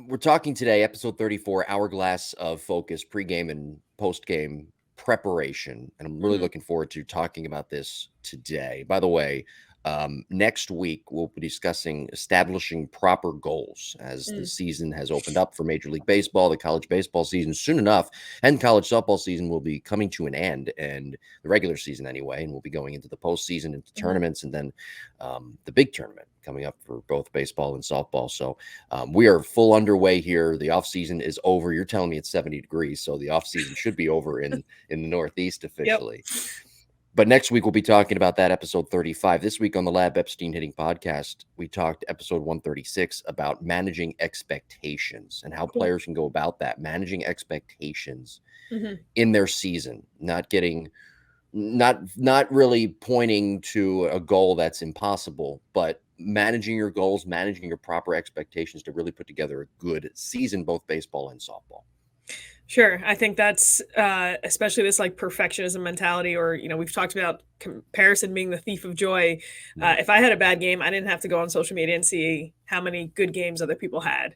We're talking today, episode 34, Hourglass of Focus, pregame and postgame preparation. And I'm really Mhm. looking forward to talking about this today. By the way, next week we'll be discussing establishing proper goals as the Mm. season has opened up for Major League Baseball. The college baseball season soon enough, and college softball season will be coming to an end, and the regular season anyway, and we'll be going into the postseason, into Mhm. tournaments, and then the big tournament coming up for both baseball and softball. So we are full underway here. The off season is over. You're telling me it's 70 degrees, so the off season should be over in the Northeast Yep. officially. But next week we'll be talking about that, episode 35. This week on the Lab Epstein Hitting Podcast, we talked episode 136 about managing expectations and how Cool. players can go about that, managing expectations Mhm. in their season, not really pointing to a goal that's impossible, but managing your goals, managing your proper expectations to really put together a good season, both baseball and softball. Sure. I think that's especially this like perfectionism mentality, or we've talked about comparison being the thief of joy. Right. If I had a bad game, I didn't have to go on social media and see how many good games other people had.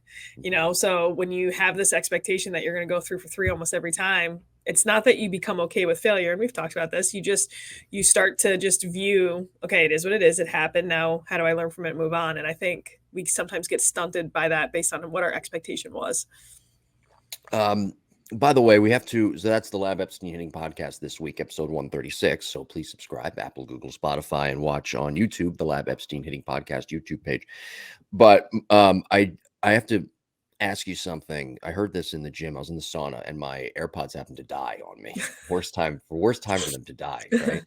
So when you have this expectation that you're going to go through for three almost every time, it's not that you become okay with failure, and we've talked about this. You start to just view, okay, it is what it is. It happened. Now, how do I learn from it and move on? And I think we sometimes get stunted by that based on what our expectation was. By the way, so that's the Lab Epstein Hitting Podcast this week, episode 136. So please subscribe, Apple, Google, Spotify, and watch on YouTube, the Lab Epstein Hitting Podcast YouTube page. But I have to ask you something. I heard this in the gym. I was in the sauna and my AirPods happened to die on me. Worst time for them to die, right?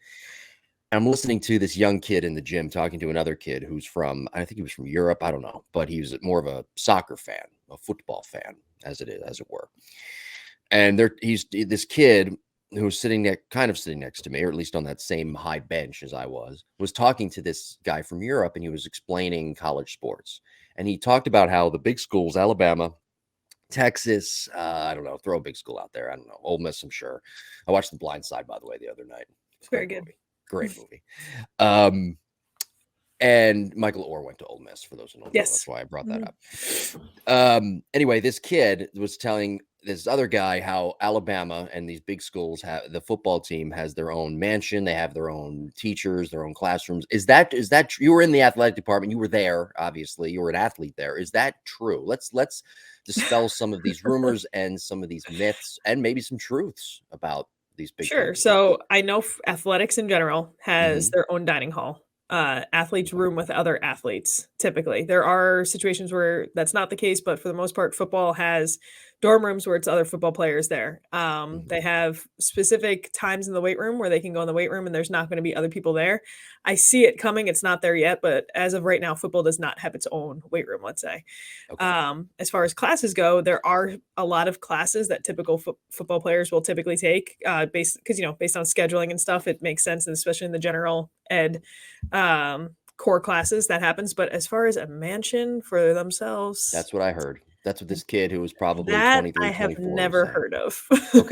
I'm listening to this young kid in the gym talking to another kid who's I think he was from Europe. I don't know, but he was more of a soccer fan, a football fan, as it were. And he's this kid who's sitting next to me, or at least on that same high bench as I was talking to this guy from Europe, and he was explaining college sports. And he talked about how the big schools, Alabama, Texas, I don't know, throw a big school out there. I don't know, Ole Miss, I'm sure. I watched The Blind Side, by the way, the other night. It's very Great good. movie. Great movie. And Michael Orr went to Ole Miss, for those who don't know. That's Yes. why I brought that Mhm. up. Anyway, this kid was telling this other guy how Alabama and these big schools the football team has their own mansion. They have their own teachers, their own classrooms. Is that true? You were in the athletic department. You were there, obviously. You were an athlete there. Is that true? Let's dispel some of these rumors and some of these myths and maybe some truths about these big Sure. colleges. So I know athletics in general has Mm-hmm. their own dining hall. Athletes room with other athletes. Typically, there are situations where that's not the case, but for the most part, football has dorm rooms where it's other football players there. Mm-hmm. They have specific times in the weight room where they can go in the weight room, and there's not going to be other people there. I see it coming. It's not there yet, but as of right now, football does not have its own weight room. Let's say. Okay. As far as classes go, there are a lot of classes that typical football players will typically take, based because based on scheduling and stuff, it makes sense, and especially in the general ed core classes that happens. But as far as a mansion for themselves, That's what I heard. That's what this kid who was probably that I 23, have 24 was never saying. heard of. Okay.